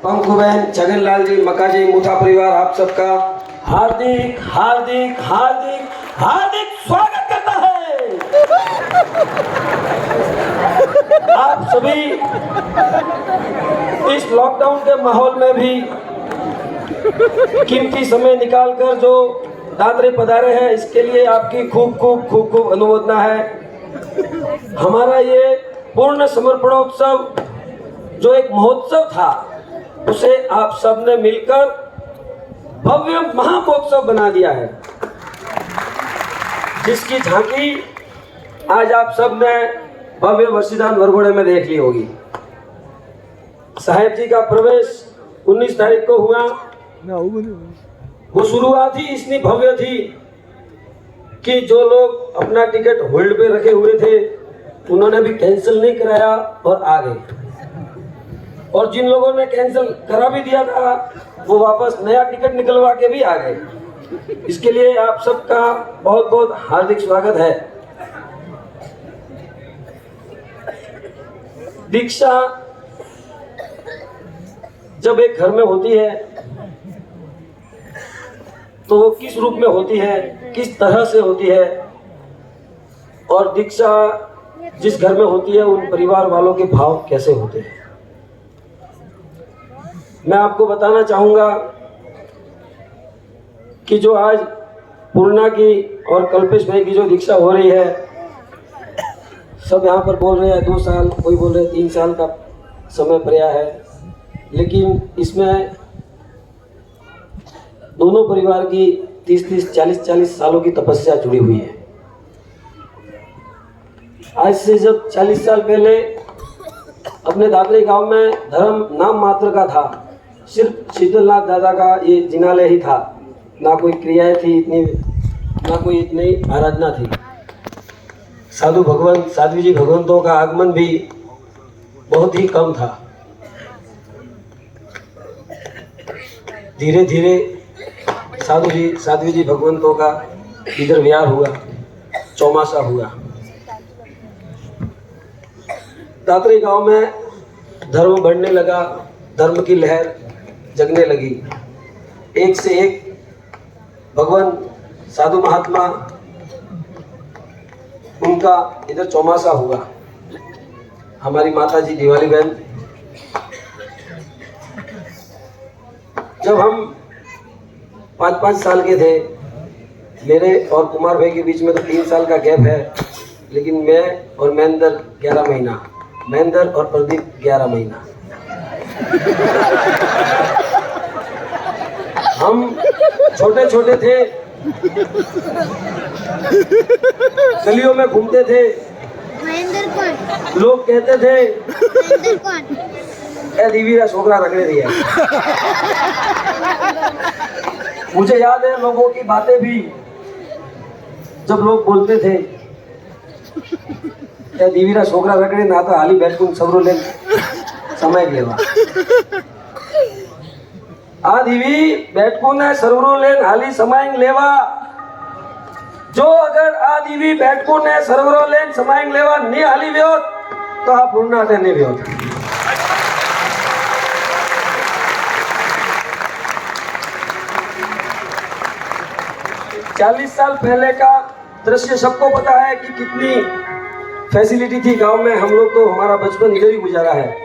पंकुबेन, छगनलाल जी, मक्का जी, मुथा परिवार आप सबका हार्दिक हार्दिक हार्दिक हार्दिक स्वागत करता है। आप सभी इस लॉकडाउन के माहौल में भी कीमती समय निकालकर जो दादरे पधारे हैं, इसके लिए आपकी खूब खूब खूब खूब अनुमोदना है। हमारा ये पूर्ण समर्पणोत्सव जो एक महोत्सव था, उसे आप सब ने मिलकर भव्य महामहोत्सव बना दिया है, जिसकी झांकी आज आप सब ने भव्य वर्षीदान वरघोड़े में देख ली होगी। साहेब जी का प्रवेश 19 तारीख को हुआ। वो शुरुआत ही इतनी भव्य थी कि जो लोग अपना टिकट होल्ड पे रखे हुए थे, उन्होंने भी कैंसिल नहीं कराया और आ गए, और जिन लोगों ने कैंसिल करा भी दिया था, वो वापस नया टिकट निकलवा के भी आ गए। इसके लिए आप सबका बहुत बहुत हार्दिक स्वागत है। दीक्षा जब एक घर में होती है तो वो किस रूप में होती है, किस तरह से होती है, और दीक्षा जिस घर में होती है उन परिवार वालों के भाव कैसे होते हैं, मैं आपको बताना चाहूँगा कि जो आज पूर्णा की और कल्पेश भाई की जो दीक्षा हो रही है, सब यहाँ पर बोल रहे हैं 2 साल, कोई बोल रहे हैं 3 साल का समय प्रया है, लेकिन इसमें दोनों परिवार की 30-30, 40-40 सालों की तपस्या जुड़ी हुई है। आज से जब 40 साल पहले अपने दादरी गांव में धर्म नाम मात्र का था, सिर्फ शीतलनाथ दादा का ये जिनालय ही था, ना कोई क्रियाएं थी इतनी, ना कोई इतनी आराधना थी। साधु भगवंत, साध्वी जी भगवंतों का आगमन भी बहुत ही कम था। धीरे धीरे साध्वी जी भगवंतों का इधर विहार हुआ, चौमासा हुआ। दादरी गांव में धर्म बढ़ने लगा, धर्म की लहर जगने लगी। एक से एक भगवान साधु महात्मा, उनका इधर चौमासा हुआ। हमारी माता जी दिवाली बहन, जब हम 5-5 साल के थे, मेरे और कुमार भाई के बीच में तो 3 साल का गैप है, लेकिन मैं और महेंद्र 11 महीना, महेंद्र और प्रदीप 11 महीना। हम छोटे छोटे थे, गलियों में घूमते थे, लोग कहते थे ए दीवीरा छोकरा रगड़े दिया। मुझे याद है लोगों की बातें भी, जब लोग बोलते थे ए दीवीरा छोकरा रगड़े ना, तो हाली बैठ सबरो ले समय लेवा। आ दीवी बैठकू ने सरवरो लेन हाली समाइंग लेवा। जो अगर आ दीवी बैठकू ने सरवरो लेन समाइंग लेवा नी हाली व्योत, तो आप पूर्णा नहीं व्योत। चालीस साल पहले का दृश्य सबको पता है कि कितनी फैसिलिटी थी गांव में। हम लोग तो हमारा बचपन इधर ही गुजारा है।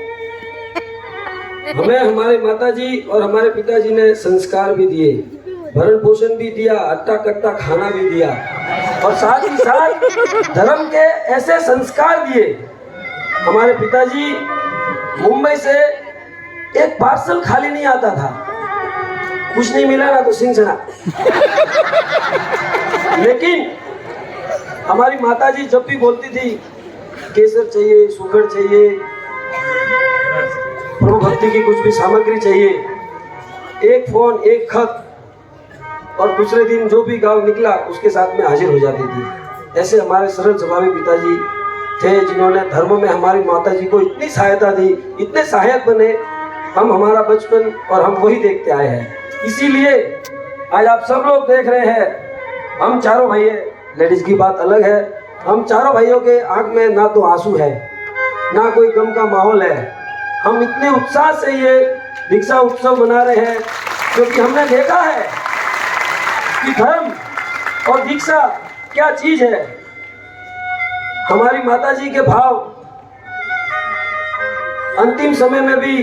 हमें हमारे माताजी और हमारे पिताजी ने संस्कार भी दिए, भरण पोषण भी दिया, अट्टा कट्टा खाना भी दिया, और साथ ही साथ धर्म के ऐसे संस्कार दिए। हमारे पिताजी मुंबई से एक पार्सल खाली नहीं आता था, कुछ नहीं मिला ना तो सिंचना। लेकिन हमारी माताजी जब भी बोलती थी केसर चाहिए, सुगर चाहिए, प्रभु भक्ति की कुछ भी सामग्री चाहिए, एक फोन, एक खत, और दूसरे दिन जो भी गांव निकला उसके साथ में हाजिर हो जाती थी। ऐसे हमारे सरल स्वभावी पिताजी थे, जिन्होंने धर्म में हमारी माताजी को इतनी सहायता दी, इतने सहायक बने। हम हमारा बचपन और हम वही देखते आए हैं। इसीलिए आज आप सब लोग देख रहे हैं, हम चारों भाई, लेडीज की बात अलग है, हम चारों भाइयों के आंख में ना तो आंसू है, ना कोई गम का माहौल है। हम इतने उत्साह से ये दीक्षा उत्सव मना रहे हैं, क्योंकि हमने देखा है कि धर्म और दीक्षा क्या चीज है। हमारी माता जी के भाव अंतिम समय में भी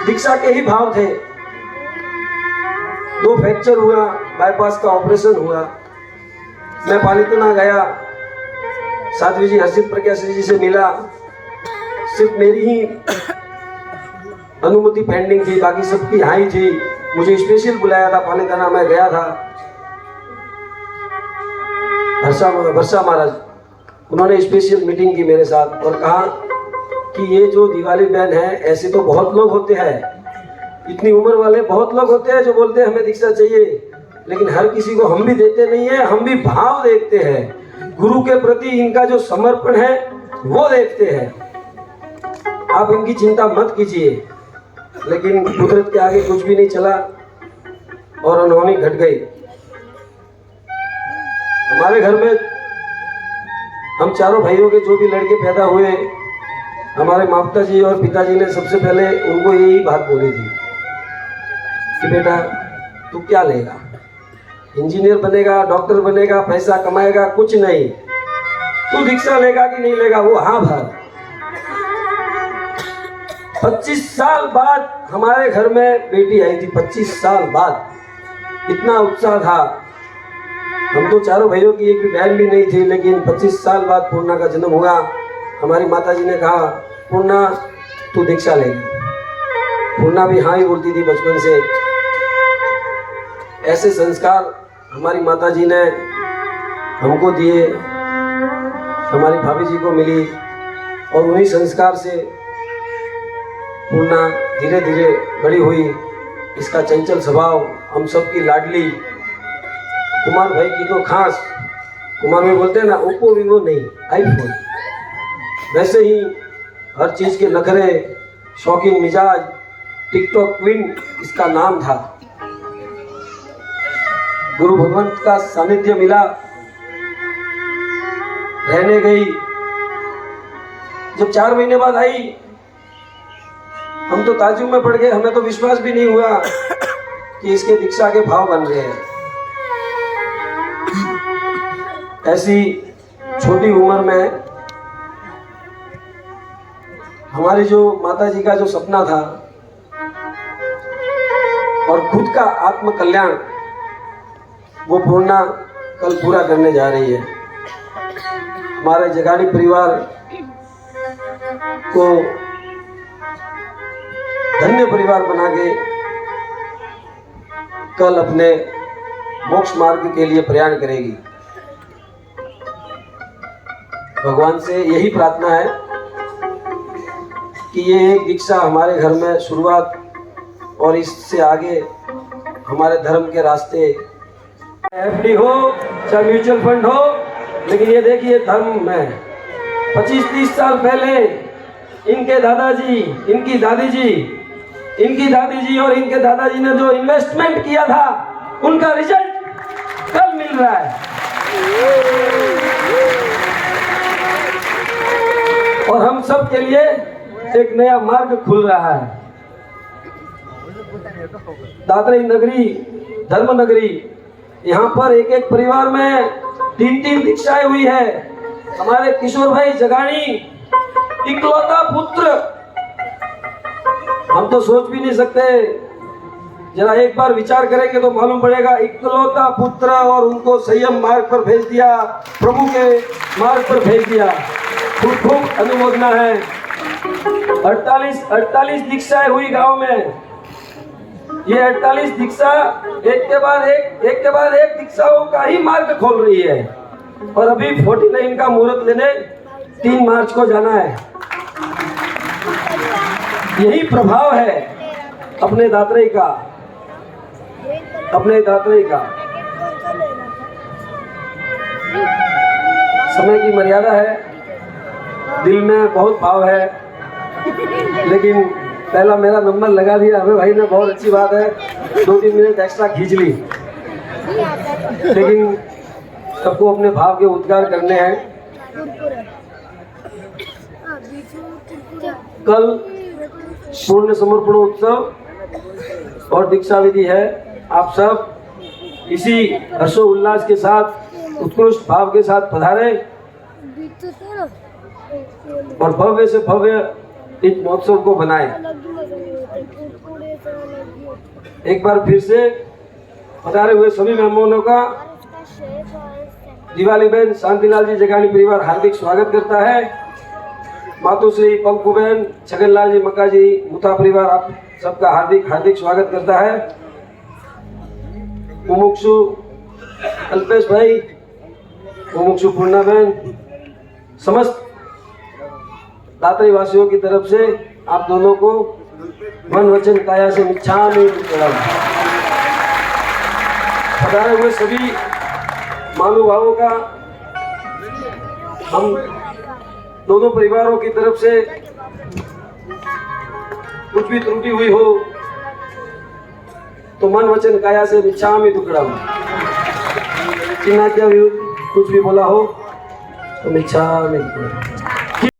दीक्षा के ही भाव थे। 2 फ्रैक्चर हुआ, बाईपास का ऑपरेशन हुआ, मैं पालितना गया, साध्वी जी हर्षित प्रज्ञा श्री जी से मिला, सिर्फ मेरी ही अनुमति पेंडिंग थी, बाकी सबकी हाई थी। मुझे स्पेशल बुलाया था पालितना, मैं गया था। वर्षा महाराज उन्होंने स्पेशल मीटिंग की मेरे साथ और कहा कि ये जो दिवाली बहन है, ऐसे तो बहुत लोग होते हैं, इतनी उम्र वाले बहुत लोग होते हैं जो बोलते हैं हमें दीक्षा चाहिए, लेकिन हर किसी को हम भी देते नहीं है, हम भी भाव देखते हैं, गुरु के प्रति इनका जो समर्पण है वो देखते हैं। आप इनकी चिंता मत कीजिए। लेकिन कुदरत के आगे कुछ भी नहीं चला और अनहोनी घट गई। हमारे घर में हम चारों भाइयों के जो भी लड़के पैदा हुए, हमारे माता जी और पिताजी ने सबसे पहले उनको यही बात बोली थी कि बेटा तू क्या लेगा, इंजीनियर बनेगा, डॉक्टर बनेगा, पैसा कमाएगा, कुछ नहीं, तू दीक्षा लेगा कि नहीं लेगा, वो हाँ भर। 25 साल बाद हमारे घर में बेटी आई थी, 25 साल बाद, इतना उत्साह था। हम तो चारों भाइयों की एक भी बहन भी नहीं थी, लेकिन 25 साल बाद पूर्णा का जन्म हुआ। हमारी माताजी ने कहा पूर्णा तू दीक्षा लेगी। पूर्णा भी हाँ ही बोलती थी बचपन से। ऐसे संस्कार हमारी माताजी ने हमको दिए, हमारी भाभी जी को मिली, और उन्हीं संस्कार से पूर्णा धीरे धीरे बड़ी हुई। इसका चंचल स्वभाव, हम सबकी लाडली, कुमार भाई की तो खास, कुमार भाई बोलते हैं ना ओप्पो वीवो नहीं आईफोन, वैसे ही हर चीज के नखरे, शौकीन मिजाज, टिकटॉक क्वीन इसका नाम था। गुरु भगवंत का सानिध्य मिला, रहने गई। जब 4 महीने बाद आई, हम तो ताज्जुब में पड़ गए, हमें तो विश्वास भी नहीं हुआ कि इसके दीक्षा के भाव बन रहे हैं। ऐसी छोटी उम्र में हमारी जो माता जी का जो सपना था और खुद का आत्म कल्याण, वो पूर्णा कल पूरा करने जा रही है। हमारे जगाड़ी परिवार को धन्य परिवार बना के कल अपने मोक्ष मार्ग के लिए प्रयाण करेगी। भगवान से यही प्रार्थना है कि ये एक दीक्षा हमारे घर में शुरुआत और इससे आगे हमारे धर्म के रास्ते, एफडी हो चाहे म्यूचुअल फंड हो, लेकिन ये देखिए धर्म में 25-30 साल पहले इनके दादाजी, इनकी दादी जी और इनके दादाजी ने जो इन्वेस्टमेंट किया था, उनका रिजल्ट कल मिल रहा है। और हम सब के लिए एक नया मार्ग खुल रहा है। दादरी नगरी, धर्म नगरी, यहाँ पर एक एक परिवार में 3-3 दीक्षाएं हुई है। हमारे किशोर भाई जगाणी इकलौता पुत्र, हम तो सोच भी नहीं सकते, जरा एक बार विचार करेंगे तो मालूम पड़ेगा। इकलौता पुत्र, और उनको संयम मार्ग पर भेज दिया, प्रभु के मार्ग पर भेज दिया। खूब खूब अनुमोदना है। 48 दीक्षाएं हुई गांव में। ये 48 दीक्षा एक के बाद एक दीक्षाओं का ही मार्ग खोल रही है। और अभी 49 का मुहूर्त लेने 3 मार्च को जाना है। यही प्रभाव है अपने दातरई का, समय की मर्यादा है, दिल में बहुत भाव है, लेकिन पहला मेरा नंबर लगा दिया हमें भाई ने, बहुत अच्छी बात है। 2-3 मिनट एक्स्ट्रा खींच ली, लेकिन सबको अपने भाव के उद्गार करने हैं। कल पूर्ण समर्पण उत्सव और दीक्षा विधि है। आप सब इसी हर्षोल्लास के साथ, उत्कृष्ट भाव के साथ पधारे और भव्य से भव्य इस महोत्सव को बनाए। एक बार फिर से पधारे हुए सभी मेहमानों का दिवाली बहन शांतिलाल जी जगानी परिवार हार्दिक स्वागत करता है। मातुश्री पंकु बहन, छगनलाल जी मक्का जी मुथा परिवार आप सबका हार्दिक हार्दिक स्वागत करता है। मुमुक्षु अल्पेश भाई, मुमुक्षु पूर्णा बहन, समस्त दात्री वासियों की तरफ से आप दोनों को मन वचन काया से मिच्छामि पधारे हुए सभी महानुभावों का हम दोनों परिवारों की तरफ से कुछ भी त्रुटि हुई हो तो मन वचन काया से मिच्छामि दुक्कडम। चिन्ह क्या कुछ भी बोला हो तो मिच्छामि दुक्कडम।